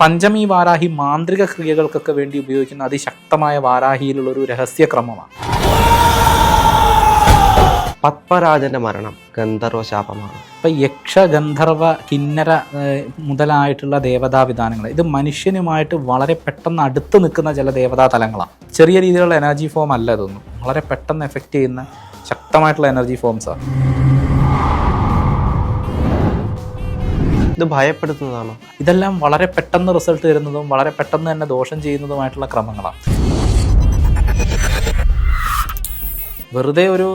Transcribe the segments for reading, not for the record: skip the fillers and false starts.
പഞ്ചമി വാരാഹി മാന്ത്രിക ക്രിയകൾക്കൊക്കെ വേണ്ടി ഉപയോഗിക്കുന്ന അതിശക്തമായ വാരാഹിയിലുള്ള ഒരു രഹസ്യക്രമമാണ്. പത്മരാജന്റെ മരണം ഗന്ധർവ ശാപമാണ്. ഇപ്പം യക്ഷ, ഗന്ധർവ, കിന്നര മുതലായിട്ടുള്ള ദേവതാവിധാനങ്ങൾ ഇത് മനുഷ്യനുമായിട്ട് വളരെ പെട്ടെന്ന് അടുത്ത് നിൽക്കുന്ന ചില ദേവതാ തലങ്ങളാണ്. ചെറിയ രീതിയിലുള്ള എനർജി ഫോം അല്ല ഇതൊന്നും, വളരെ പെട്ടെന്ന് എഫക്റ്റ് ചെയ്യുന്ന ശക്തമായിട്ടുള്ള എനർജി ഫോംസാണ്. ഇത് ഭയപ്പെടുത്തുന്നതാണോ? ഇതെല്ലാം വളരെ പെട്ടെന്ന് റിസൾട്ട് തരുന്നതും വളരെ പെട്ടെന്ന് തന്നെ ദോഷം ചെയ്യുന്നതുമായിട്ടുള്ള ക്രമങ്ങളാണ്. വെറുതെ ഒരു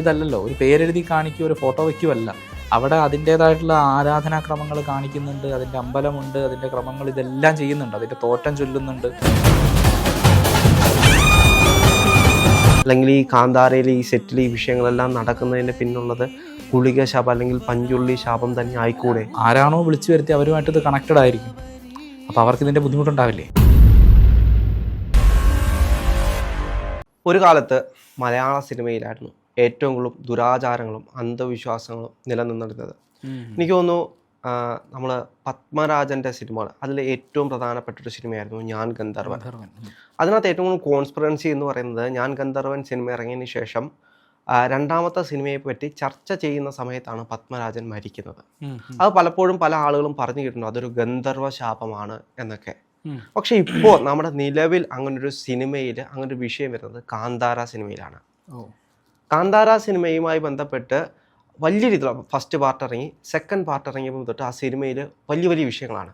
ഇതല്ലല്ലോ, ഒരു പേരെഴുതി കാണിക്കുക, ഒരു ഫോട്ടോ വയ്ക്കുമല്ല. അവിടെ അതിൻ്റേതായിട്ടുള്ള ആരാധനാക്രമങ്ങൾ കാണിക്കുന്നുണ്ട്, അതിൻ്റെ അമ്പലമുണ്ട്, അതിൻ്റെ ക്രമങ്ങൾ ഇതെല്ലാം ചെയ്യുന്നുണ്ട്, അതിൻ്റെ തോറ്റം ചൊല്ലുന്നുണ്ട്. അല്ലെങ്കിൽ ഈ കാന്താരയിൽ ഈ സെറ്റിൽ ഈ വിഷയങ്ങളെല്ലാം നടക്കുന്നതിന് പിന്നുള്ളത് ഗുളിക ശാപം അല്ലെങ്കിൽ പഞ്ചുള്ളി ശാപം തന്നെ ആയിക്കൂടെ? ആരാണോ വിളിച്ചു വരുത്തി അവരുമായിട്ട് ഇത് കണക്റ്റഡ് ആയിരിക്കും. അപ്പോൾ അവർക്ക് ഇതിൻ്റെ ബുദ്ധിമുട്ടുണ്ടാവില്ലേ? ഒരു കാലത്ത് മലയാള സിനിമയിലായിരുന്നു ഏറ്റവും കൂടുതൽ ദുരാചാരങ്ങളും അന്ധവിശ്വാസങ്ങളും നിലനിന്നിരുന്നത്. എനിക്ക് തോന്നുന്നു നമ്മൾ പത്മരാജൻ്റെ സിനിമകൾ അതിൽ ഏറ്റവും പ്രധാനപ്പെട്ടൊരു സിനിമയായിരുന്നു ഞാൻ ഗന്ധർവൻ. അതിനകത്ത് ഏറ്റവും കൂടുതൽ കോൺസ്പിറൻസി എന്ന് പറയുന്നത് ഞാൻ ഗന്ധർവൻ സിനിമ ഇറങ്ങിയതിന് ശേഷം രണ്ടാമത്തെ സിനിമയെ പറ്റി ചർച്ച ചെയ്യുന്ന സമയത്താണ് പത്മരാജൻ മരിക്കുന്നത്. അത് പലപ്പോഴും പല ആളുകളും പറഞ്ഞു കേട്ടിട്ടുണ്ട് അതൊരു ഗന്ധർവ ശാപമാണ് എന്നൊക്കെ. പക്ഷെ ഇപ്പോൾ നമ്മുടെ നിലവിൽ അങ്ങനൊരു സിനിമയിൽ അങ്ങനൊരു വിഷയം വരുന്നത് കാന്താര സിനിമയിലാണ്. കാന്താര സിനിമയുമായി ബന്ധപ്പെട്ട് വലിയ രീതിയിലുള്ള ഫസ്റ്റ് പാർട്ട് ഇറങ്ങി, സെക്കൻഡ് പാർട്ട് ഇറങ്ങിയപ്പോൾ തൊട്ട് ആ സിനിമയിൽ വലിയ വലിയ വിഷയങ്ങളാണ്.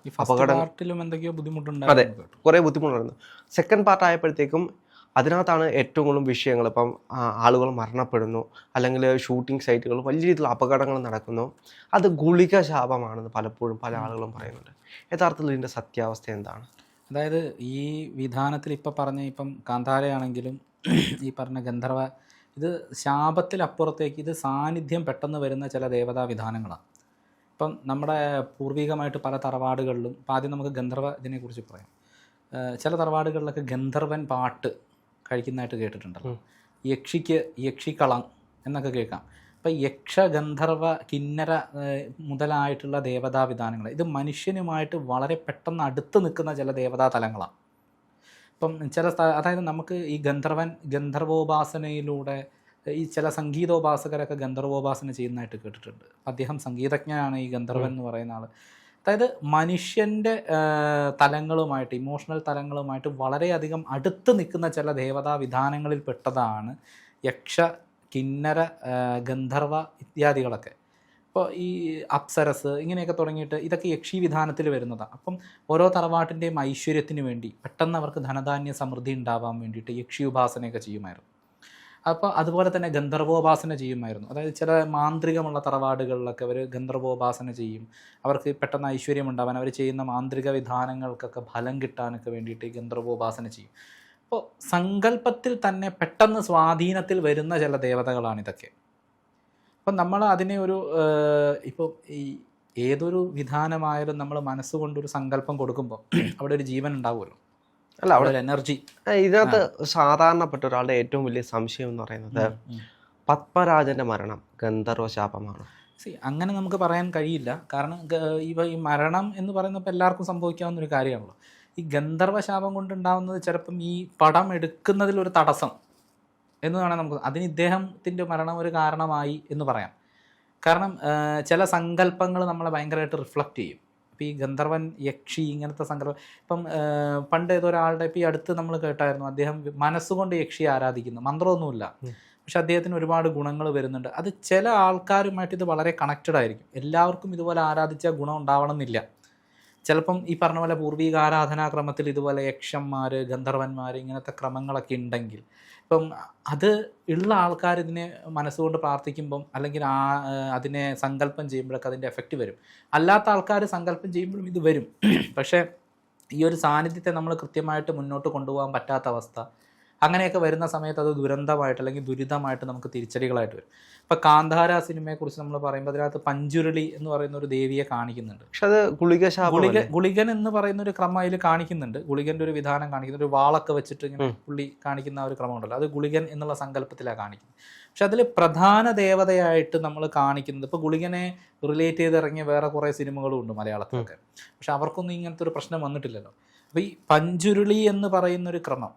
അതെ, കുറേ ബുദ്ധിമുട്ടുണ്ടായിരുന്നു. സെക്കൻഡ് പാർട്ട് ആയപ്പോഴത്തേക്കും അതിനകത്താണ് ഏറ്റവും കൂടുതൽ വിഷയങ്ങൾ. ഇപ്പം ആളുകൾ മരണപ്പെടുന്നു, അല്ലെങ്കിൽ ഷൂട്ടിംഗ് സൈറ്റുകൾ വലിയ രീതിയിലുള്ള അപകടങ്ങൾ നടക്കുന്നു. അത് ഗുളിക ശാപമാണെന്ന് പലപ്പോഴും പല ആളുകളും പറയുന്നുണ്ട്. യഥാർത്ഥത്തിൽ ഇതിൻ്റെ സത്യാവസ്ഥ എന്താണ്? അതായത് ഈ വിധാനത്തിൽ ഇപ്പം കാന്താരയാണെങ്കിലും ഈ പറഞ്ഞ ഗന്ധർവ, ഇത് ശാപത്തിലപ്പുറത്തേക്ക് ഇത് സാന്നിധ്യം പെട്ടെന്ന് വരുന്ന ചില ദേവതാ വിധാനങ്ങളാണ്. ഇപ്പം നമ്മുടെ പൂർവികമായിട്ട് പല തറവാടുകളിലും, ഇപ്പം ആദ്യം നമുക്ക് ഗന്ധർവ ഇതിനെക്കുറിച്ച് പറയാം. ചില തറവാടുകളിലൊക്കെ ഗന്ധർവൻ പാട്ട് കഴിക്കുന്നതായിട്ട് കേട്ടിട്ടുണ്ടല്ലോ. യക്ഷിക്കളം എന്നൊക്കെ കേൾക്കാം. അപ്പം യക്ഷ, ഗന്ധർവ, കിന്നര മുതലായിട്ടുള്ള ദേവതാവിധാനങ്ങൾ ഇത് മനുഷ്യനുമായിട്ട് വളരെ പെട്ടെന്ന് അടുത്ത് നിൽക്കുന്ന ചില ദേവതാ തലങ്ങളാണ്. ഇപ്പം അതായത് നമുക്ക് ഈ ഗന്ധർവോപാസനയിലൂടെ ഈ ചില സംഗീതോപാസകരൊക്കെ ഗന്ധർവോപാസന ചെയ്യുന്നതായിട്ട് കേട്ടിട്ടുണ്ട്. അദ്ദേഹം സംഗീതജ്ഞനാണ് ഈ ഗന്ധർവൻ എന്ന് പറയുന്ന ആൾ. അതായത് മനുഷ്യൻ്റെ തലങ്ങളുമായിട്ട്, ഇമോഷണൽ തലങ്ങളുമായിട്ട് വളരെയധികം അടുത്ത് നിൽക്കുന്ന ചില ദേവതാ വിധാനങ്ങളിൽ പെട്ടതാണ് യക്ഷ, കിന്നര, ഗന്ധർവ ഇത്യാദികളൊക്കെ. ഇപ്പോൾ ഈ അപ്സരസ് ഇങ്ങനെയൊക്കെ തുടങ്ങിയിട്ട് ഇതൊക്കെ യക്ഷി വിധാനത്തിൽ വരുന്നതാണ്. അപ്പം ഓരോ തറവാട്ടിൻ്റെയും ഐശ്വര്യത്തിന് വേണ്ടി പെട്ടെന്ന് അവർക്ക് ധനധാന്യ സമൃദ്ധി ഉണ്ടാവാൻ വേണ്ടിയിട്ട് യക്ഷി ഉപാസനയൊക്കെ ചെയ്യുമായിരുന്നു. അപ്പോൾ അതുപോലെ തന്നെ ഗന്ധർവോപാസന ചെയ്യുമായിരുന്നു. അതായത് ചില മാന്ത്രികമുള്ള തറവാടുകളിലൊക്കെ അവർ ഗന്ധർവോപാസന ചെയ്യും. അവർക്ക് പെട്ടെന്ന് ഐശ്വര്യം ഉണ്ടാവാൻ അവർ ചെയ്യുന്ന മാന്ത്രിക വിധാനങ്ങൾക്കൊക്കെ ഫലം കിട്ടാനൊക്കെ വേണ്ടിയിട്ട് ഗന്ധർവോപാസന ചെയ്യും. അപ്പോൾ സങ്കല്പത്തിൽ തന്നെ പെട്ടെന്ന് സ്വാധീനത്തിൽ വരുന്ന ചില ദേവതകളാണിതൊക്കെ. അപ്പം നമ്മൾ അതിനെ ഇപ്പോൾ ഈ ഏതൊരു വിധാനമായാലും നമ്മൾ മനസ്സുകൊണ്ടൊരു സങ്കല്പം കൊടുക്കുമ്പോൾ അവിടെ ഒരു ജീവൻ ഉണ്ടാവുമല്ലോ, അല്ല അവിടെ ഒരു എനർജി. ഇതിനകത്ത് സാധാരണപ്പെട്ട ഒരാളുടെ ഏറ്റവും വലിയ സംശയം എന്ന് പറയുന്നത് പത്മരാജന്റെ മരണം ഗന്ധർവ ശാപമാണ്. അങ്ങനെ നമുക്ക് പറയാൻ കഴിയില്ല. കാരണം ഈ മരണം എന്ന് പറയുന്നപ്പോൾ എല്ലാവർക്കും സംഭവിക്കാവുന്ന ഒരു കാര്യമാണല്ലോ. ഈ ഗന്ധർവ ശാപം കൊണ്ടുണ്ടാവുന്നത് ചിലപ്പം ഈ പടം എടുക്കുന്നതിലൊരു തടസ്സം എന്ന് വേണം നമുക്ക്, അതിന് ഇദ്ദേഹത്തിൻ്റെ മരണം ഒരു കാരണമായി എന്ന് പറയാം. കാരണം ചില സങ്കല്പങ്ങൾ നമ്മളെ ഭയങ്കരമായിട്ട് റിഫ്ലക്റ്റ് ചെയ്യും. ഇപ്പോൾ ഈ ഗന്ധർവൻ, യക്ഷി ഇങ്ങനത്തെ സങ്കല്പം, ഇപ്പം പണ്ട് ഏതൊരാളുടെ ഇപ്പോൾ ഈ അടുത്ത് നമ്മൾ കേട്ടായിരുന്നു, അദ്ദേഹം മനസ്സുകൊണ്ട് യക്ഷിയെ ആരാധിക്കുന്നു, മന്ത്രമൊന്നുമില്ല, പക്ഷെ അദ്ദേഹത്തിന് ഒരുപാട് ഗുണങ്ങൾ വരുന്നുണ്ട്. അത് ചില ആൾക്കാരുമായിട്ട് ഇത് വളരെ കണക്റ്റഡ് ആയിരിക്കും. എല്ലാവർക്കും ഇതുപോലെ ആരാധിച്ച ഗുണം ഉണ്ടാവണം എന്നില്ല. ചിലപ്പം ഈ പറഞ്ഞ പോലെ പൂർവീക ആരാധനാക്രമത്തിൽ ഇതുപോലെ യക്ഷന്മാർ, ഗന്ധർവന്മാർ ഇങ്ങനത്തെ ക്രമങ്ങളൊക്കെ ഉണ്ടെങ്കിൽ ഇപ്പം അത് ഉള്ള ആൾക്കാർ ഇതിനെ മനസ്സുകൊണ്ട് പ്രാർത്ഥിക്കുമ്പം അല്ലെങ്കിൽ അതിനെ സങ്കല്പം ചെയ്യുമ്പോഴൊക്കെ അതിൻ്റെ എഫക്റ്റ് വരും. അല്ലാത്ത ആൾക്കാർ സങ്കല്പം ചെയ്യുമ്പോഴും ഇത് വരും. പക്ഷേ ഈ ഒരു സാന്നിധ്യത്തെ നമ്മൾ കൃത്യമായിട്ട് മുന്നോട്ട് കൊണ്ടുപോകാൻ പറ്റാത്ത അവസ്ഥ, അങ്ങനെയൊക്കെ വരുന്ന സമയത്ത് അത് ദുരന്തമായിട്ട് അല്ലെങ്കിൽ ദുരിതമായിട്ട് നമുക്ക് തിരിച്ചടികളായിട്ട് വരും. ഇപ്പോൾ കാന്താര സിനിമയെക്കുറിച്ച് നമ്മൾ പറയുമ്പോൾ അതിനകത്ത് പഞ്ചുരുളി എന്ന് പറയുന്ന ഒരു ദേവിയെ കാണിക്കുന്നുണ്ട്. പക്ഷെ അത് ഗുളികൻ എന്ന് പറയുന്ന ഒരു ക്രമം അതിൽ കാണിക്കുന്നുണ്ട്. ഗുളികൻ്റെ ഒരു വിധാനം കാണിക്കുന്നുണ്ട്. ഒരു വാളൊക്കെ വെച്ചിട്ട് ഇങ്ങനെ പുള്ളി കാണിക്കുന്ന ഒരു ക്രമം ഉണ്ടല്ലോ, അത് ഗുളികൻ എന്നുള്ള സങ്കല്പത്തിലാണ് കാണിക്കുന്നത്. പക്ഷെ അതിൽ പ്രധാന ദേവതയായിട്ട് നമ്മൾ കാണിക്കുന്നത് ഇപ്പോൾ ഗുളികനെ റിലേറ്റ് ചെയ്തിറങ്ങിയ വേറെ കുറേ സിനിമകളും ഉണ്ട് മലയാളത്തിലൊക്കെ. പക്ഷെ അവർക്കൊന്നും ഇങ്ങനത്തെ ഒരു പ്രശ്നം വന്നിട്ടില്ലല്ലോ. അപ്പോൾ ഈ പഞ്ചുരുളി എന്ന് പറയുന്നൊരു ക്രമം,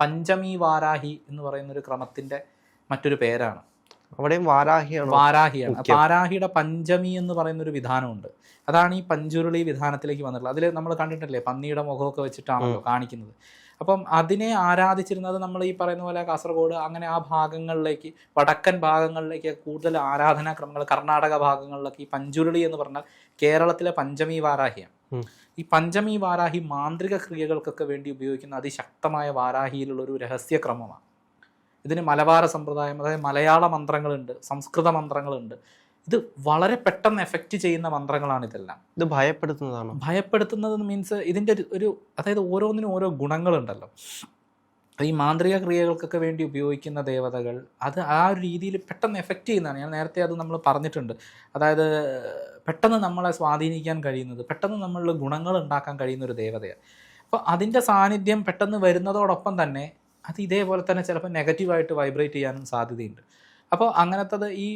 പഞ്ചമി വാരാഹി എന്ന് പറയുന്നൊരു ക്രമത്തിൻ്റെ മറ്റൊരു പേരാണ്. അവിടെയും വാരാഹിയാണ്. വാരാഹിയുടെ പഞ്ചമി എന്ന് പറയുന്നൊരു വിധാനമുണ്ട്. അതാണ് ഈ പഞ്ചുരുളി വിധാനത്തിലേക്ക് വന്നിട്ടുള്ളത്. അതിൽ നമ്മൾ കണ്ടിട്ടില്ലേ, പന്നിയുടെ മുഖമൊക്കെ വെച്ചിട്ടാണല്ലോ കാണിക്കുന്നത്. അപ്പം അതിനെ ആരാധിച്ചിരുന്നത് നമ്മൾ ഈ പറയുന്ന പോലെ കാസർഗോഡ് അങ്ങനെ ആ ഭാഗങ്ങളിലേക്ക്, വടക്കൻ ഭാഗങ്ങളിലേക്ക് കൂടുതൽ ആരാധനാക്രമങ്ങൾ, കർണാടക ഭാഗങ്ങളിലൊക്കെ ഈ പഞ്ചുരുളി എന്ന് പറഞ്ഞാൽ കേരളത്തിലെ പഞ്ചമി വാരാഹിയാണ്. ഈ പഞ്ചമി വാരാഹി മാന്ത്രിക ക്രിയകൾക്കൊക്കെ വേണ്ടി ഉപയോഗിക്കുന്ന അതിശക്തമായ വാരാഹിയിലുള്ളൊരു രഹസ്യക്രമമാണ്. ഇതിന് മലബാര സമ്പ്രദായം, അതായത് മലയാള മന്ത്രങ്ങളുണ്ട്, സംസ്കൃത മന്ത്രങ്ങളുണ്ട്. ഇത് വളരെ പെട്ടെന്ന് എഫക്റ്റ് ചെയ്യുന്ന മന്ത്രങ്ങളാണ് ഇതെല്ലാം. ഇത് ഭയപ്പെടുത്തുന്നതാണോ? ഭയപ്പെടുത്തുന്നത് മീൻസ് ഇതിൻ്റെ ഒരു അതായത് ഓരോന്നിനും ഓരോ ഗുണങ്ങളുണ്ടല്ലോ. ഈ മാന്ത്രിക ക്രിയകൾക്കൊക്കെ വേണ്ടി ഉപയോഗിക്കുന്ന ദേവതകൾ അത് ആ ഒരു രീതിയിൽ പെട്ടെന്ന് എഫക്റ്റ് ചെയ്യുന്നതാണ്. ഞാൻ നേരത്തെ അത് നമ്മൾ പറഞ്ഞിട്ടുണ്ട്. അതായത് പെട്ടെന്ന് നമ്മളെ സ്വാധീനിക്കാൻ കഴിയുന്നത്, പെട്ടെന്ന് നമ്മളിൽ ഗുണങ്ങൾ ഉണ്ടാക്കാൻ കഴിയുന്ന ഒരു ദേവതയാണ്. അപ്പോൾ അതിൻ്റെ സാന്നിധ്യം പെട്ടെന്ന് വരുന്നതോടൊപ്പം തന്നെ അത് ഇതേപോലെ തന്നെ ചിലപ്പോൾ നെഗറ്റീവായിട്ട് വൈബ്രേറ്റ് ചെയ്യാനും സാധ്യതയുണ്ട്. അപ്പോൾ അങ്ങനത്തത് ഈ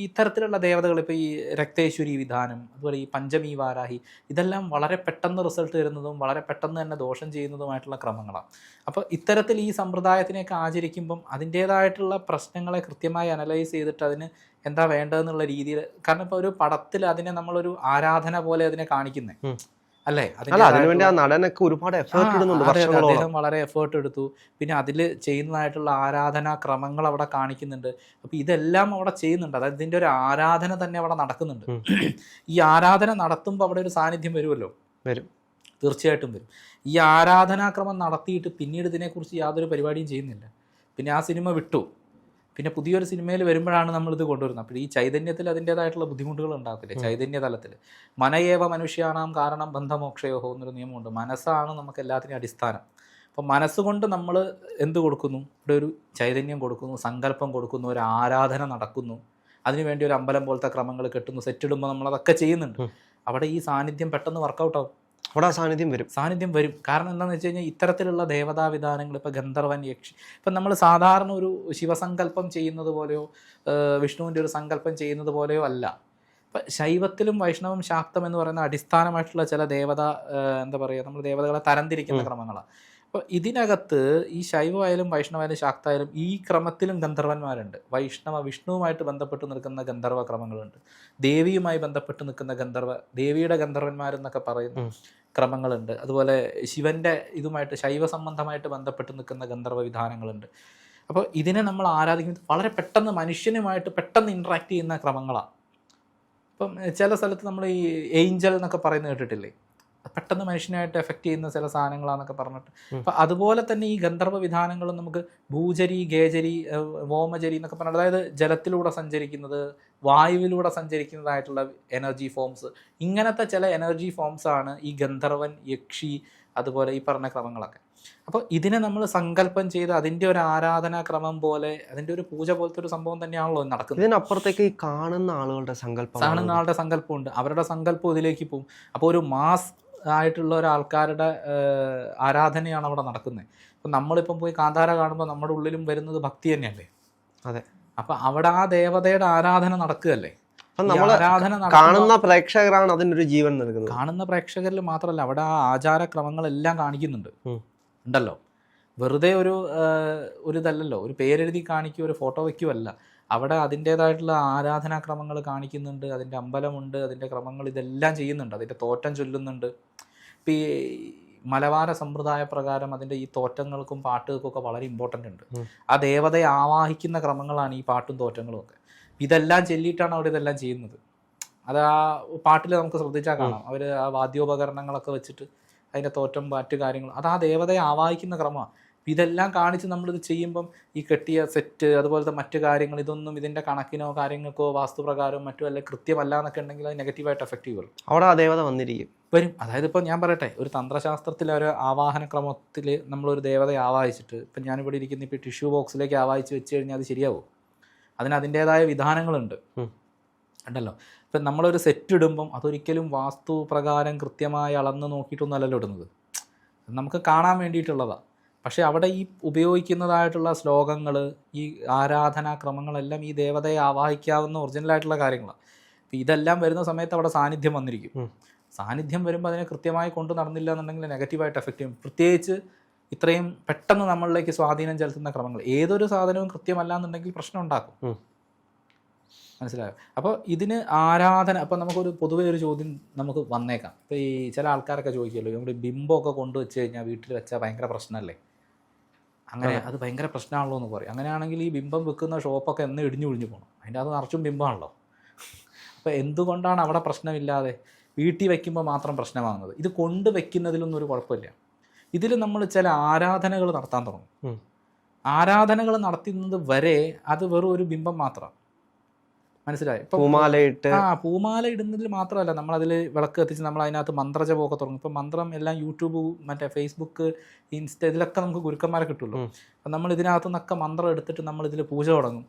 ഇത്തരത്തിലുള്ള ദേവതകൾ, ഇപ്പോൾ ഈ രക്തേശ്വരി വിധാനം, അതുപോലെ ഈ പഞ്ചമി വാരാഹി, ഇതെല്ലാം വളരെ പെട്ടെന്ന് റിസൾട്ട് തരുന്നതും വളരെ പെട്ടെന്ന് തന്നെ ദോഷം ചെയ്യുന്നതുമായിട്ടുള്ള ക്രമങ്ങളാണ്. അപ്പോൾ ഇത്തരത്തിൽ ഈ സമ്പ്രദായത്തിനെയൊക്കെ ആചരിക്കുമ്പം അതിൻ്റേതായിട്ടുള്ള പ്രശ്നങ്ങളെ കൃത്യമായി അനലൈസ് ചെയ്തിട്ട് അതിന് എന്താ വേണ്ടതെന്നുള്ള രീതിയിൽ, കാരണം ഇപ്പോൾ ഒരു പടത്തിൽ അതിനെ നമ്മളൊരു ആരാധന പോലെ അതിനെ കാണിക്കുന്നത് അല്ലേ, അതിനുവേണ്ടി ആ നടനൊക്കെ ഒരുപാട് എഫേർട്ട് ഇടുന്നുണ്ട്. അദ്ദേഹം വളരെ എഫേർട്ട് എടുത്തു. പിന്നെ അതിൽ ചെയ്യുന്നതായിട്ടുള്ള ആരാധനാ ക്രമങ്ങൾ അവിടെ കാണിക്കുന്നുണ്ട്. അപ്പോൾ ഇതെല്ലാം അവിടെ ചെയ്യുന്നുണ്ട്. അതായത് ഇതിൻ്റെ ഒരു ആരാധന തന്നെ അവിടെ നടക്കുന്നുണ്ട്. ഈ ആരാധന നടത്തുമ്പോൾ അവിടെ ഒരു സാന്നിധ്യം വരുമല്ലോ, വരും, തീർച്ചയായിട്ടും വരും. ഈ ആരാധനാക്രമം നടത്തിയിട്ട് പിന്നീട് ഇതിനെക്കുറിച്ച് യാതൊരു പരിപാടിയും ചെയ്യുന്നില്ല. പിന്നെ ആ സിനിമ വിട്ടു. പിന്നെ പുതിയൊരു സിനിമയിൽ വരുമ്പോഴാണ് നമ്മളിത് കൊണ്ടുവരുന്നത്. അപ്പോൾ ഈ ചൈതന്യത്തിൽ അതിൻ്റേതായിട്ടുള്ള ബുദ്ധിമുട്ടുകൾ ഉണ്ടാകത്തില്ലേ, ചൈതന്യ തലത്തിൽ. മനയേവ മനുഷ്യാണാം കാരണം ബന്ധമോക്ഷയോഹോ എന്നൊരു നിയമമുണ്ട്. മനസ്സാണ് നമുക്ക് എല്ലാത്തിനും അടിസ്ഥാനം. അപ്പോൾ മനസ്സുകൊണ്ട് നമ്മൾ എന്ത് കൊടുക്കുന്നു, ഇവിടെ ഒരു ചൈതന്യം കൊടുക്കുന്നു, സങ്കല്പം കൊടുക്കുന്നു, ഒരു ആരാധന നടക്കുന്നു, അതിനുവേണ്ടി ഒരു അമ്പലം പോലത്തെ ക്രമങ്ങൾ കെട്ടുന്നു, സെറ്റിടുമ്പോൾ നമ്മളതൊക്കെ ചെയ്യുന്നുണ്ട്. അവിടെ ഈ സാന്നിധ്യം പെട്ടെന്ന് വർക്കൗട്ടാവും. അവിടെ ആ സാന്നിധ്യം വരും. കാരണം എന്താണെന്ന് വെച്ച് കഴിഞ്ഞാൽ ഇത്തരത്തിലുള്ള ദേവതാവിധാനങ്ങൾ, ഇപ്പോൾ ഗന്ധർവൻ, യക്ഷി, ഇപ്പം നമ്മൾ സാധാരണ ഒരു ശിവസങ്കല്പം ചെയ്യുന്നത് പോലെയോ വിഷ്ണുവിൻ്റെ ഒരു സങ്കല്പം ചെയ്യുന്നത് പോലെയോ അല്ല. ഇപ്പം ശൈവത്തിലും വൈഷ്ണവം, ശാക്തം എന്ന് പറയുന്ന അടിസ്ഥാനമായിട്ടുള്ള ചില എന്താ പറയുക, നമ്മൾ ദേവതകളെ തരംതിരിക്കുന്ന ക്രമങ്ങളാണ്. അപ്പോൾ ഇതിനകത്ത് ഈ ശൈവമായാലും വൈഷ്ണവായാലും ശാക്തായാലും ഈ ക്രമത്തിലും ഗന്ധർവന്മാരുണ്ട്. വിഷ്ണുവുമായിട്ട് ബന്ധപ്പെട്ട് നിൽക്കുന്ന ഗന്ധർവ ക്രമങ്ങളുണ്ട്. ദേവിയുമായി ബന്ധപ്പെട്ട് നിൽക്കുന്ന ദേവിയുടെ ഗന്ധർവന്മാരെന്നൊക്കെ പറയുന്ന ക്രമങ്ങളുണ്ട്. അതുപോലെ ശിവൻ്റെ ഇതുമായിട്ട് ശൈവ സംബന്ധമായിട്ട് ബന്ധപ്പെട്ട് നിൽക്കുന്ന ഗന്ധർവ വിധാനങ്ങളുണ്ട്. അപ്പോൾ ഇതിനെ നമ്മൾ ആരാധിക്കുന്നത് വളരെ പെട്ടെന്ന് മനുഷ്യനുമായിട്ട് പെട്ടെന്ന് ഇൻട്രാക്ട് ചെയ്യുന്ന ക്രമങ്ങളാണ്. ഇപ്പം ചില സ്ഥലത്ത് നമ്മൾ ഈ ഏഞ്ചൽ എന്നൊക്കെ പറയുന്നത് കേട്ടിട്ടില്ലേ, പെട്ടെന്ന് മനുഷ്യനായിട്ട് എഫക്റ്റ് ചെയ്യുന്ന ചില സാധനങ്ങളാന്നൊക്കെ പറഞ്ഞിട്ട്. അപ്പം അതുപോലെ തന്നെ ഈ ഗന്ധർവ വിധാനങ്ങളും നമുക്ക് ഭൂചരി, ഗേജരി, വോമചരി എന്നൊക്കെ പറഞ്ഞിട്ട്, അതായത് ജലത്തിലൂടെ സഞ്ചരിക്കുന്നത്, വായുവിലൂടെ സഞ്ചരിക്കുന്നതായിട്ടുള്ള എനർജി ഫോംസ്, ഇങ്ങനത്തെ ചില എനർജി ഫോംസാണ് ഈ ഗന്ധർവൻ, യക്ഷി, അതുപോലെ ഈ പറഞ്ഞ ക്രമങ്ങളൊക്കെ. അപ്പോൾ ഇതിനെ നമ്മൾ സങ്കല്പം ചെയ്ത് അതിൻ്റെ ഒരു ആരാധനാക്രമം പോലെ, അതിൻ്റെ ഒരു പൂജ പോലത്തെ ഒരു സംഭവം തന്നെയാണല്ലോ നടക്കുന്നത്. ഇതിനപ്പുറത്തേക്ക് ഈ കാണുന്ന ആളുകളുടെ സങ്കല്പമുണ്ട്, അവരുടെ സങ്കല്പം ഇതിലേക്ക് പോകും. അപ്പോൾ ഒരു മാസ് ആയിട്ടുള്ള ഒരാൾക്കാരുടെ ആരാധനയാണ് അവിടെ നടക്കുന്നത്. ഇപ്പം നമ്മളിപ്പം പോയി കാന്താര കാണുമ്പോൾ നമ്മുടെ ഉള്ളിലും വരുന്നത് ഭക്തി തന്നെയല്ലേ. അതെ. അപ്പം അവിടെ ആ ദേവതയുടെ ആരാധന നടക്കുകയല്ലേ. കാണുന്ന പ്രേക്ഷകരാണ് അതിനൊരു ജീവൻ നൽകുന്നത്. കാണുന്ന പ്രേക്ഷകരിൽ മാത്രമല്ല, അവിടെ ആ ആചാരക്രമങ്ങളെല്ലാം കാണിക്കുന്നുണ്ട് ഉണ്ടല്ലോ. വെറുതെ ഒരു ഇതല്ലല്ലോ, ഒരു പേരെഴുതി കാണിക്കുക, ഒരു ഫോട്ടോ വയ്ക്കുമല്ല. അവിടെ അതിൻ്റേതായിട്ടുള്ള ആരാധനാക്രമങ്ങൾ കാണിക്കുന്നുണ്ട്. അതിൻ്റെ അമ്പലമുണ്ട്, അതിൻ്റെ ക്രമങ്ങൾ, ഇതെല്ലാം ചെയ്യുന്നുണ്ട്. അതിൻ്റെ തോറ്റം ചൊല്ലുന്നുണ്ട്. ഇപ്പം ഈ മലബാര സമ്പ്രദായ പ്രകാരം അതിൻ്റെ ഈ തോറ്റങ്ങൾക്കും പാട്ടുകൾക്കും ഒക്കെ വളരെ ഇമ്പോർട്ടൻ്റ് ഉണ്ട്. ആ ദേവതയെ ആവാഹിക്കുന്ന ക്രമങ്ങളാണ് ഈ പാട്ടും തോറ്റങ്ങളും ഒക്കെ. ഇതെല്ലാം ചൊല്ലിയിട്ടാണ് അവിടെ ഇതെല്ലാം ചെയ്യുന്നത്. അത് ആ പാട്ടിൽ നമുക്ക് ശ്രദ്ധിച്ചാൽ കാണാം. അവർ ആ വാദ്യോപകരണങ്ങളൊക്കെ വെച്ചിട്ട് അതിൻ്റെ തോറ്റം, പാറ്റ്, കാര്യങ്ങൾ, അത് ആ ദേവതയെ ആവാഹിക്കുന്ന ക്രമമാണ്. ഇതെല്ലാം കാണിച്ച് നമ്മളിത് ചെയ്യുമ്പം ഈ കെട്ടിയ സെറ്റ്, അതുപോലത്തെ മറ്റു കാര്യങ്ങൾ, ഇതൊന്നും ഇതിൻ്റെ കണക്കിനോ കാര്യങ്ങൾക്കോ വാസ്തുപ്രകാരമോ മറ്റോ അല്ലെ കൃത്യമല്ല എന്നൊക്കെ ഉണ്ടെങ്കിൽ അത് നെഗറ്റീവായിട്ട് എഫക്റ്റ് ചെയ്യുള്ളൂ. അവിടെ ആ ദേവത വരും. അതായത് ഇപ്പം ഞാൻ പറയട്ടെ, ഒരു തന്ത്രശാസ്ത്രത്തിലെ ഒരു ആവാഹന ക്രമത്തിൽ നമ്മളൊരു ദേവതയെ ആവാഹിച്ചിട്ട്, ഇപ്പം ഞാനിവിടെ ഇരിക്കുന്ന ഇപ്പോൾ ടിഷ്യൂ ബോക്സിലേക്ക് ആവാഹിച്ച് വെച്ച് കഴിഞ്ഞാൽ അത് ശരിയാവും. അതിൻ്റേതായ വിധാനങ്ങളുണ്ട് ഉണ്ടല്ലോ. ഇപ്പം നമ്മളൊരു സെറ്റ് ഇടുമ്പം അതൊരിക്കലും വാസ്തു പ്രകാരം കൃത്യമായി അളന്ന് നോക്കിയിട്ടൊന്നും അല്ലല്ലോ ഇടുന്നത്. നമുക്ക് കാണാൻ വേണ്ടിയിട്ടുള്ളതാണ്. പക്ഷേ അവിടെ ഈ ഉപയോഗിക്കുന്നതായിട്ടുള്ള ശ്ലോകങ്ങൾ, ഈ ആരാധനാക്രമങ്ങളെല്ലാം ഈ ദേവതയെ ആവാഹിക്കാവുന്ന ഒറിജിനലായിട്ടുള്ള കാര്യങ്ങളാണ്. അപ്പോൾ ഇതെല്ലാം വരുന്ന സമയത്ത് അവിടെ സാന്നിധ്യം വന്നിരിക്കും. സാന്നിധ്യം വരുമ്പോൾ അതിനെ കൃത്യമായി കൊണ്ടു നടന്നില്ല എന്നുണ്ടെങ്കിൽ നെഗറ്റീവായിട്ട് എഫക്റ്റ് ചെയ്യും. പ്രത്യേകിച്ച് ഇത്രയും പെട്ടെന്ന് നമ്മളിലേക്ക് സ്വാധീനം ചെലുത്തുന്ന ക്രമങ്ങൾ. ഏതൊരു സാധനവും കൃത്യമല്ല എന്നുണ്ടെങ്കിൽ പ്രശ്നം ഉണ്ടാക്കും. മനസ്സിലായോ? അപ്പോൾ ഇതിന് ആരാധന, അപ്പോൾ നമുക്കൊരു പൊതുവേ ഒരു ചോദ്യം നമുക്ക് വന്നേക്കാം. ഇപ്പോൾ ഈ ചില ആൾക്കാരൊക്കെ ചോദിക്കുമല്ലോ, നമ്മുടെ ബിംബമൊക്കെ കൊണ്ടുവച്ച് കഴിഞ്ഞാൽ വീട്ടിൽ വെച്ചാൽ ഭയങ്കര പ്രശ്നമല്ലേ? അങ്ങനെ അത് ഭയങ്കര പ്രശ്നമാണല്ലോ എന്ന് പറയും. അങ്ങനെയാണെങ്കിൽ ഈ ബിംബം വെക്കുന്ന ഷോപ്പൊക്കെ എന്ന് ഇടിഞ്ഞു പോകണം. അതിൻ്റെ അത് നിറച്ചും ബിംബമാണല്ലോ. അപ്പോൾ എന്തുകൊണ്ടാണ് അവിടെ പ്രശ്നമില്ലാതെ വീട്ടിൽ വയ്ക്കുമ്പോൾ മാത്രം പ്രശ്നമാകുന്നത്? ഇത് കൊണ്ട് വയ്ക്കുന്നതിലൊന്നും ഒരു കുഴപ്പമില്ല. ഇതിൽ നമ്മൾ ചില ആരാധനകൾ നടത്താൻ തുടങ്ങും. ആരാധനകൾ നടത്തുന്നത് വരെ അത് വെറും ഒരു ബിംബം മാത്രമാണ്. മനസ്സിലായി? ഇപ്പം പൂമാല ഇടുന്നതിൽ മാത്രമല്ല, നമ്മളതിൽ വിളക്ക് കത്തിച്ച് നമ്മൾ അതിനകത്ത് മന്ത്രജപമൊക്കെ തുടങ്ങും. ഇപ്പം മന്ത്രം എല്ലാം യൂട്യൂബ്, മറ്റേ ഫേസ്ബുക്ക്, ഇൻസ്റ്റ, ഇതിലൊക്കെ നമുക്ക് ഗുരുക്കന്മാരെ കിട്ടുമല്ലോ. അപ്പം നമ്മൾ ഇതിനകത്തു നിന്നൊക്കെ മന്ത്രം എടുത്തിട്ട് നമ്മളിതിൽ പൂജ തുടങ്ങും.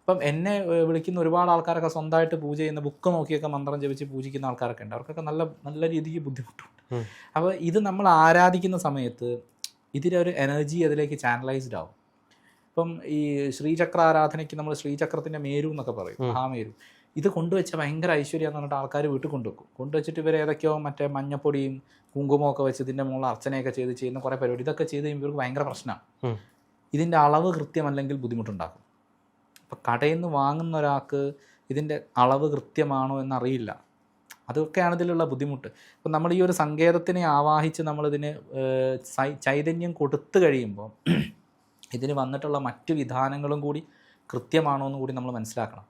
ഇപ്പം എന്നെ വിളിക്കുന്ന ഒരുപാട് ആൾക്കാരൊക്കെ സ്വന്തമായിട്ട് പൂജ ചെയ്യുന്ന, ബുക്ക് നോക്കിയൊക്കെ മന്ത്രം ജപിച്ച് പൂജിക്കുന്ന ആൾക്കാരൊക്കെ ഉണ്ട്. അവർക്കൊക്കെ നല്ല രീതിക്ക് ബുദ്ധിമുട്ടുണ്ട്. അപ്പോൾ ഇത് നമ്മൾ ആരാധിക്കുന്ന സമയത്ത് ഇതിലൊരു എനർജി അതിലേക്ക് ചാനലൈസ്ഡ് ആവും. ഇപ്പം ഈ ശ്രീചക്ര ആരാധനയ്ക്ക് നമ്മൾ ശ്രീചക്രത്തിൻ്റെ മേരു എന്നൊക്കെ പറയും, മഹാമേരു. ഇത് കൊണ്ടുവച്ച ഭയങ്കര ഐശ്വര്യം എന്ന് പറഞ്ഞിട്ട് ആൾക്കാർ വീട്ടിൽ കൊണ്ടുവെക്കും. കൊണ്ടുവച്ചിട്ട് ഇവർ ഏതൊക്കെയോ മറ്റേ മഞ്ഞപ്പൊടിയും കുങ്കുമൊക്കെ വെച്ച് ഇതിൻ്റെ മുകളിൽ അർച്ചനയൊക്കെ ചെയ്യുന്ന കുറേ പരിപാടി. ഇതൊക്കെ ചെയ്ത് കഴിയുമ്പോൾ ഇവർക്ക് ഭയങ്കര പ്രശ്നമാണ്. ഇതിൻ്റെ അളവ് കൃത്യമല്ലെങ്കിൽ ബുദ്ധിമുട്ടുണ്ടാക്കും. അപ്പം കടയിൽ നിന്ന് വാങ്ങുന്ന ഒരാൾക്ക് ഇതിൻ്റെ അളവ് കൃത്യമാണോ എന്നറിയില്ല. അതൊക്കെയാണ് ഇതിലുള്ള ബുദ്ധിമുട്ട്. അപ്പം നമ്മൾ ഈ ഒരു സങ്കേതത്തിനെ ആവാഹിച്ച് നമ്മളിതിന് ചൈതന്യം കൊടുത്തു കഴിയുമ്പോൾ ഇതിന് വന്നിട്ടുള്ള മറ്റു വിധാനങ്ങളും കൂടി കൃത്യമാണോ എന്ന് കൂടി നമ്മൾ മനസ്സിലാക്കണം.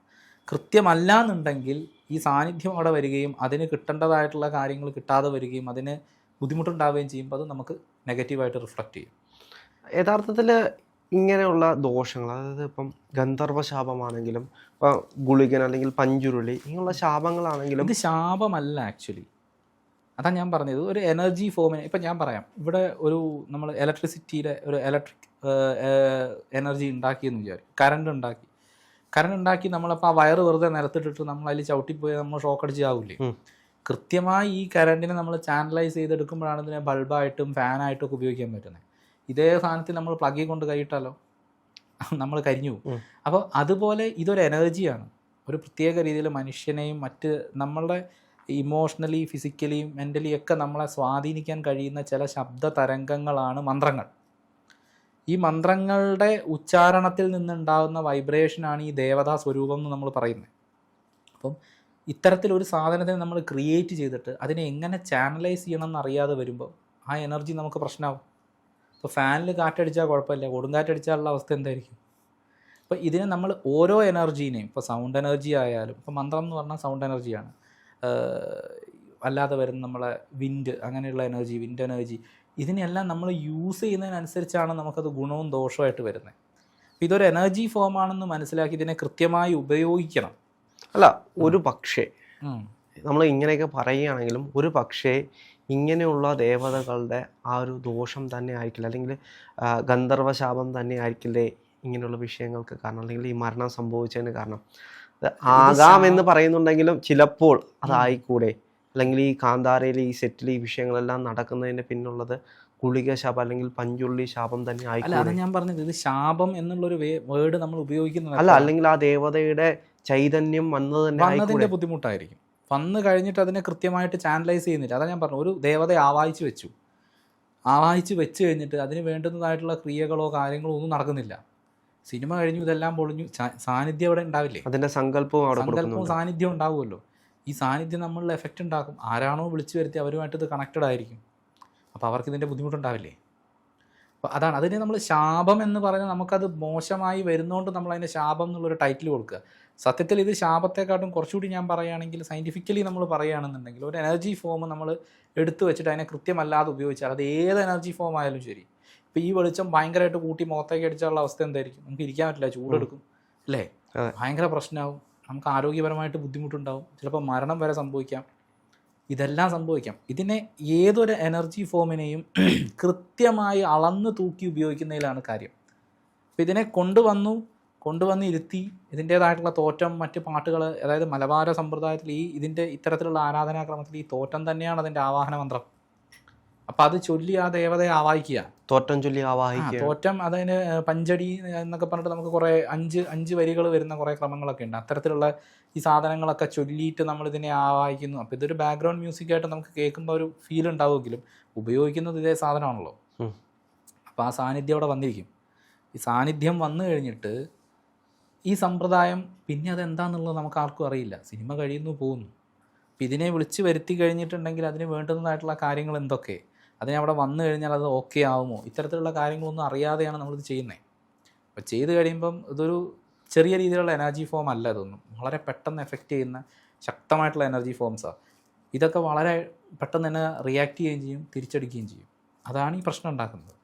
കൃത്യമല്ല എന്നുണ്ടെങ്കിൽ ഈ സാന്നിധ്യം അവിടെ വരികയും അതിന് കിട്ടേണ്ടതായിട്ടുള്ള കാര്യങ്ങൾ കിട്ടാതെ വരികയും അതിന് ബുദ്ധിമുട്ടുണ്ടാവുകയും ചെയ്യുമ്പോൾ അത് നമുക്ക് നെഗറ്റീവായിട്ട് റിഫ്ലക്റ്റ് ചെയ്യും. യഥാർത്ഥത്തിൽ ഇങ്ങനെയുള്ള ദോഷങ്ങൾ, അതായത് ഇപ്പം ഗന്ധർവ ശാപമാണെങ്കിലും ഇപ്പം ഗുളികൻ അല്ലെങ്കിൽ പഞ്ചുരുളി, ഇങ്ങനെയുള്ള ശാപങ്ങളാണെങ്കിലും ഇത് ശാപമല്ല ആക്ച്വലി. അതാണ് ഞാൻ പറഞ്ഞത്, ഒരു എനർജി ഫോമിന്. ഇപ്പം ഞാൻ പറയാം, ഇവിടെ ഒരു നമ്മൾ ഇലക്ട്രിസിറ്റിയുടെ ഒരു ഇലക്ട്രിക് എനർജി ഉണ്ടാക്കിയെന്ന് വിചാരിക്കും. കറണ്ട് ഉണ്ടാക്കി നമ്മളപ്പോൾ ആ വയറ് വെറുതെ നിലത്തിട്ടിട്ട് നമ്മൾ അതിൽ ചവിട്ടിപ്പോയി നമ്മൾ ഷോക്ക് അടിച്ച് ആവില്ലേ? കൃത്യമായി ഈ കറണ്ടിനെ നമ്മൾ ചാനലൈസ് ചെയ്തെടുക്കുമ്പോഴാണ് ഇതിനെ ബൾബായിട്ടും ഫാനായിട്ടും ഒക്കെ ഉപയോഗിക്കാൻ പറ്റുന്നത്. ഇതേ സാധനത്തിൽ നമ്മൾ പ്ലഗിൽ കൊണ്ട് കൈയിട്ടാലോ നമ്മൾ കരിഞ്ഞു പോകും. അപ്പോൾ അതുപോലെ ഇതൊരു എനർജിയാണ്. ഒരു പ്രത്യേക രീതിയിൽ മനുഷ്യനെയും മറ്റ് നമ്മളുടെ ഇമോഷണലി, ഫിസിക്കലി, മെൻ്റലി ഒക്കെ നമ്മളെ സ്വാധീനിക്കാൻ കഴിയുന്ന ചില ശബ്ദ തരംഗങ്ങളാണ് മന്ത്രങ്ങൾ. ഈ മന്ത്രങ്ങളുടെ ഉച്ചാരണത്തിൽ നിന്നുണ്ടാകുന്ന വൈബ്രേഷനാണ് ഈ ദേവതാ സ്വരൂപം എന്ന് നമ്മൾ പറയുന്നത്. അപ്പം ഇത്തരത്തിലൊരു സാധനത്തിനെ നമ്മൾ ക്രിയേറ്റ് ചെയ്തിട്ട് അതിനെ എങ്ങനെ ചാനലൈസ് ചെയ്യണം എന്നറിയാതെ വരുമ്പോൾ ആ എനർജി നമുക്ക് പ്രശ്നമാവും. ഇപ്പോൾ ഫാനിൽ കാറ്റടിച്ചാൽ കുഴപ്പമില്ല, കൊടുങ്കാറ്റടിച്ചാലുള്ള അവസ്ഥ എന്തായിരിക്കും? അപ്പോൾ ഇതിനെ നമ്മൾ ഓരോ എനർജീനെയും, ഇപ്പോൾ സൗണ്ട് എനർജി ആയാലും, ഇപ്പോൾ മന്ത്രം എന്ന് പറഞ്ഞാൽ സൗണ്ട് എനർജിയാണ്. അല്ലാതെ വരുന്ന നമ്മളെ വിൻഡ്, അങ്ങനെയുള്ള എനർജി, വിൻഡ് എനർജി, ഇതിനെല്ലാം നമ്മൾ യൂസ് ചെയ്യുന്നതിനനുസരിച്ചാണ് നമുക്കത് ഗുണവും ദോഷമായിട്ട് വരുന്നത്. അപ്പോൾ ഇതൊരു എനർജി ഫോമാണെന്ന് മനസ്സിലാക്കി ഇതിനെ കൃത്യമായി ഉപയോഗിക്കണം. അല്ല, ഒരു പക്ഷേ നമ്മൾ ഇങ്ങനെയൊക്കെ പറയുകയാണെങ്കിലും ഒരു പക്ഷേ ഇങ്ങനെയുള്ള ദേവതകളുടെ ആ ഒരു ദോഷം തന്നെ ആയിരിക്കില്ല, അല്ലെങ്കിൽ ഗന്ധർവശാപം തന്നെ ആയിരിക്കില്ലേ ഇങ്ങനെയുള്ള വിഷയങ്ങൾക്ക് കാരണം, അല്ലെങ്കിൽ ഈ മരണം സംഭവിച്ചതിന് കാരണം? ആകാമെന്ന് പറയുന്നുണ്ടെങ്കിലും ചിലപ്പോൾ അതായിക്കൂടെ? അല്ലെങ്കിൽ ഈ കാന്താരയിൽ ഈ സെറ്റിൽ ഈ വിഷയങ്ങളെല്ലാം നടക്കുന്നതിന് പിന്നുള്ളത് ഗുളിക ശാപം അല്ലെങ്കിൽ പഞ്ചുള്ളി ശാപം തന്നെ ആയിക്കോട്ടെ? അല്ല, ഞാൻ പറഞ്ഞത് ഇത് ശാപം എന്നുള്ളൊരു വേർഡ് നമ്മൾ ഉപയോഗിക്കുന്നത് അല്ല, അല്ലെങ്കിൽ ആ ദേവതയുടെ ചൈതന്യം വന്നതിന്റെ ബുദ്ധിമുട്ടായിരിക്കും. വന്നു കഴിഞ്ഞിട്ട് അതിനെ കൃത്യമായിട്ട് ചാനലൈസ് ചെയ്യുന്നില്ല. അതാണ് ഞാൻ പറഞ്ഞു, ഒരു ദേവതയെ ആവാഹിച്ച് വെച്ച് കഴിഞ്ഞിട്ട് അതിന് വേണ്ടുന്നതായിട്ടുള്ള ക്രിയകളോ കാര്യങ്ങളോ ഒന്നും നടക്കുന്നില്ല. സിനിമ കഴിഞ്ഞു, ഇതെല്ലാം പൊളിഞ്ഞു, സാന്നിധ്യം അവിടെ ഉണ്ടാവില്ലേ? അതിൻ്റെ സങ്കല്പവും സാന്നിധ്യം ഉണ്ടാവുമല്ലോ. ഈ സാന്നിധ്യം നമ്മളിൽ എഫക്റ്റ് ഉണ്ടാക്കും. ആരാണോ വിളിച്ചു വരുത്തി അവരുമായിട്ട് ഇത് കണക്റ്റഡ് ആയിരിക്കും. അപ്പോൾ അവർക്ക് ഇതിൻ്റെ ബുദ്ധിമുട്ടുണ്ടാവില്ലേ? അപ്പോൾ അതാണ് അതിനെ നമ്മൾ ശാപം എന്ന് പറയുന്നത്. നമുക്കത് മോശമായി വരുന്നതുകൊണ്ട് നമ്മൾ അതിന് ശാപം എന്നുള്ളൊരു ടൈറ്റിൽ കൊടുക്കുക. സത്യത്തിൽ ഇത് ശാപത്തെക്കാട്ടും കുറച്ചുകൂടി ഞാൻ പറയുകയാണെങ്കിൽ, സയൻറ്റിഫിക്കലി നമ്മൾ പറയുകയാണെന്നുണ്ടെങ്കിൽ, ഒരു എനർജി ഫോം നമ്മൾ എടുത്തു വെച്ചിട്ട് അതിനെ കൃത്യമല്ലാതെ ഉപയോഗിച്ചാൽ, അത് ഏത് എനർജി ഫോം ആയാലും ശരി, ഇപ്പോൾ ഈ വെളിച്ചം ഭയങ്കരമായിട്ട് കൂട്ടി മുഖത്തേക്ക് അടിച്ചാലുള്ള അവസ്ഥ എന്തായിരിക്കും? നമുക്ക് ഇരിക്കാൻ പറ്റില്ല, ചൂടെടുക്കും അല്ലേ? ഭയങ്കര പ്രശ്നമാവും, നമുക്ക് ആരോഗ്യപരമായിട്ട് ബുദ്ധിമുട്ടുണ്ടാവും, ചിലപ്പോൾ മരണം വരെ സംഭവിക്കാം. ഇതെല്ലാം സംഭവിക്കാം. ഇതിനെ ഏതൊരു എനർജി ഫോമിനെയും കൃത്യമായി അളന്ന് തൂക്കി ഉപയോഗിക്കുന്നതിലാണ് കാര്യം. അപ്പോൾ ഇതിനെ കൊണ്ടുവന്ന് ഇരുത്തി ഇതിൻ്റേതായിട്ടുള്ള തോറ്റം, മറ്റ് പാട്ടുകൾ, അതായത് മലബാര സമ്പ്രദായത്തിൽ ഇതിൻ്റെ ഇത്തരത്തിലുള്ള ആരാധനാക്രമത്തിൽ ഈ തോറ്റം തന്നെയാണ് അതിൻ്റെ ആവാഹന മന്ത്രം. അപ്പോൾ അത് ചൊല്ലി ആ ദേവതയെ ആവാഹിക്കുക. തോറ്റം ചൊല്ലി ആവാഹിക്കുക. തോറ്റം അതിന് പഞ്ചടി എന്നൊക്കെ പറഞ്ഞിട്ട് നമുക്ക് കുറേ അഞ്ച് വരികൾ വരുന്ന കുറേ ക്രമങ്ങളൊക്കെ ഉണ്ട്. അത്തരത്തിലുള്ള ഈ സാധനങ്ങളൊക്കെ ചൊല്ലിയിട്ട് നമ്മളിതിനെ ആവാഹിക്കുന്നു. അപ്പോൾ ഇതൊരു ബാക്ക്ഗ്രൗണ്ട് മ്യൂസിക്കായിട്ട് നമുക്ക് കേൾക്കുമ്പോൾ ഒരു ഫീൽ ഉണ്ടാവുമെങ്കിലും ഉപയോഗിക്കുന്നത് ഇതേ സാധനമാണല്ലോ. അപ്പോൾ ആ സാന്നിധ്യം അവിടെ വന്നിരിക്കും. ഈ സാന്നിധ്യം വന്നു കഴിഞ്ഞിട്ട് ഈ സമ്പ്രദായം പിന്നെ അതെന്താണെന്നുള്ളത് നമുക്ക് ആർക്കും അറിയില്ല. സിനിമ കഴിയുന്നു പോകുന്നു. അപ്പം ഇതിനെ വിളിച്ച് വരുത്തി കഴിഞ്ഞിട്ടുണ്ടെങ്കിൽ അതിന് വേണ്ടുന്നതായിട്ടുള്ള കാര്യങ്ങൾ എന്തൊക്കെ, അതിനെ അവിടെ വന്നു കഴിഞ്ഞാൽ അത് ഓക്കെ ആവുമോ, ഇത്തരത്തിലുള്ള കാര്യങ്ങളൊന്നും അറിയാതെയാണ് നമ്മളിത് ചെയ്യുന്നത്. അപ്പോൾ ചെയ്ത് കഴിയുമ്പം ഇതൊരു ചെറിയ രീതിയിലുള്ള എനർജി ഫോം അല്ല, ഇതൊന്നും വളരെ പെട്ടെന്ന് എഫക്റ്റ് ചെയ്യുന്ന ശക്തമായിട്ടുള്ള എനർജി ഫോംസാണ്. ഇതൊക്കെ വളരെ പെട്ടെന്ന് തന്നെ റിയാക്ട് ചെയ്യുകയും ചെയ്യും, തിരിച്ചടിക്കുകയും ചെയ്യും. അതാണ് ഈ പ്രശ്നം ഉണ്ടാക്കുന്നത്.